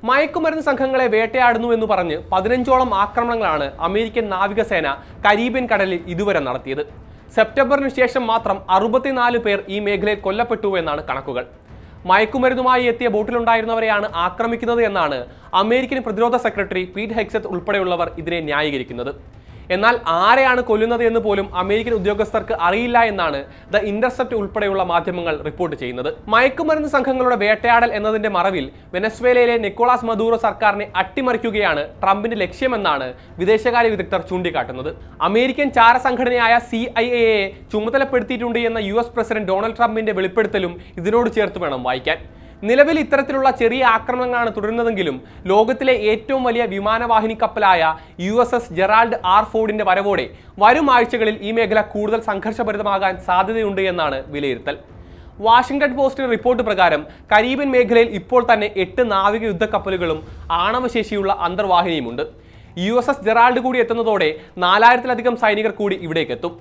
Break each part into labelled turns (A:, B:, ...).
A: മയക്കുമരുന്ന് സംഘങ്ങളെ വേട്ടയാടുന്നു എന്ന് പറഞ്ഞ് 15ഓളം ആക്രമണങ്ങളാണ് അമേരിക്കൻ നാവികസേന കരീബിയൻ കടലിൽ ഇതുവരെ നടത്തിയത്. സെപ്റ്റംബറിന് ശേഷം മാത്രം 64 പേർ ഈ മേഖലയിൽ കൊല്ലപ്പെട്ടു എന്നാണ് കണക്കുകൾ. മയക്കുമരുന്നുമായി എത്തിയ ബോട്ടിലുണ്ടായിരുന്നവരെയാണ് ആക്രമിക്കുന്നത് എന്നാണ് അമേരിക്കൻ പ്രതിരോധ സെക്രട്ടറി പീറ്റ് ഹെഗ്സെത്ത് ഉൾപ്പെടെയുള്ളവർ ഇതിനെ ന്യായീകരിക്കുന്നത്. എന്നാൽ ആരെയാണ് കൊല്ലുന്നത് എന്ന് പോലും അമേരിക്കൻ ഉദ്യോഗസ്ഥർക്ക് അറിയില്ല എന്നാണ് ദ ഇന്റർസെപ്റ്റ് ഉൾപ്പെടെയുള്ള മാധ്യമങ്ങൾ റിപ്പോർട്ട് ചെയ്യുന്നത്. മയക്കുമരുന്ന് സംഘങ്ങളുടെ വേട്ടയാടൽ എന്നതിന്റെ മറവിൽ വെനസ്വേലയിലെ നിക്കോളാസ് മദൂറോ സർക്കാരിനെ അട്ടിമറിക്കുകയാണ് ട്രംപിന്റെ ലക്ഷ്യമെന്നാണ് വിദേശകാര്യ വിദഗ്ധർ ചൂണ്ടിക്കാട്ടുന്നത്. അമേരിക്കൻ ചാരസംഘടനയായ CIA ചുമതലപ്പെടുത്തിയിട്ടുണ്ട് എന്ന US പ്രസിഡന്റ് ഡൊണാൾഡ് ട്രംപിന്റെ വെളിപ്പെടുത്തലും ഇതിനോട് ചേർത്ത് വേണം വായിക്കാൻ. നിലവിൽ ഇത്തരത്തിലുള്ള ചെറിയ ആക്രമണങ്ങളാണ് തുടരുന്നതെങ്കിലും ലോകത്തിലെ ഏറ്റവും വലിയ വിമാനവാഹിനി കപ്പലായ USS ജെറാൾഡ് R. ഫോർഡിന്റെ വരവോടെ വരും ആഴ്ചകളിൽ ഈ മേഖല കൂടുതൽ സംഘർഷഭരിതമാകാൻ സാധ്യതയുണ്ട് എന്നാണ് വിലയിരുത്തൽ. വാഷിംഗ്ടൺ പോസ്റ്റിന്റെ റിപ്പോർട്ട് പ്രകാരം കരീബിയൻ മേഖലയിൽ ഇപ്പോൾ തന്നെ 8 നാവിക യുദ്ധക്കപ്പലുകളും ആണവശേഷിയുള്ള അന്തർവാഹിനിയുമുണ്ട്. USS ജെറാൾഡ് കൂടി എത്തുന്നതോടെ 4000-ലധികം സൈനികർ കൂടി ഇവിടേക്ക് എത്തും.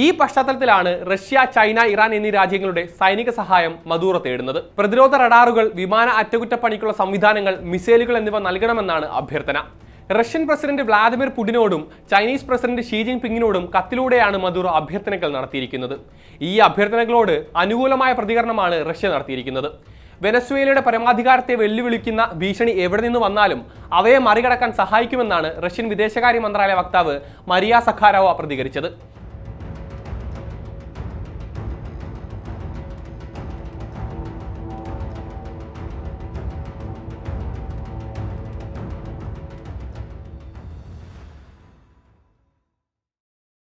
A: ഈ പശ്ചാത്തലത്തിലാണ് റഷ്യ, ചൈന, ഇറാൻ എന്നീ രാജ്യങ്ങളുടെ സൈനിക സഹായം മദൂറോ തേടുന്നത്. പ്രതിരോധ റഡാറുകൾ, വിമാന അറ്റകുറ്റപ്പണിക്കുള്ള സംവിധാനങ്ങൾ, മിസൈലുകൾ എന്നിവ നൽകണമെന്നാണ് അഭ്യർത്ഥന. റഷ്യൻ പ്രസിഡന്റ് വ്ളാദിമിർ പുടിനോടും ചൈനീസ് പ്രസിഡന്റ് ഷീ ജിൻപിങ്ങിനോടും കത്തിലൂടെയാണ് മദൂറോ അഭ്യർത്ഥനകൾ നടത്തിയിരിക്കുന്നത്. ഈ അഭ്യർത്ഥനകളോട് അനുകൂലമായ പ്രതികരണമാണ് റഷ്യ നടത്തിയിരിക്കുന്നത്. വെനസ്വേലയുടെ പരമാധികാരത്തെ വെല്ലുവിളിക്കുന്ന ഭീഷണി എവിടെ നിന്ന് വന്നാലും അവയെ മറികടക്കാൻ സഹായിക്കുമെന്നാണ് റഷ്യൻ വിദേശകാര്യ മന്ത്രാലയ വക്താവ് മരിയ സഖാരോവ പ്രതികരിച്ചത്.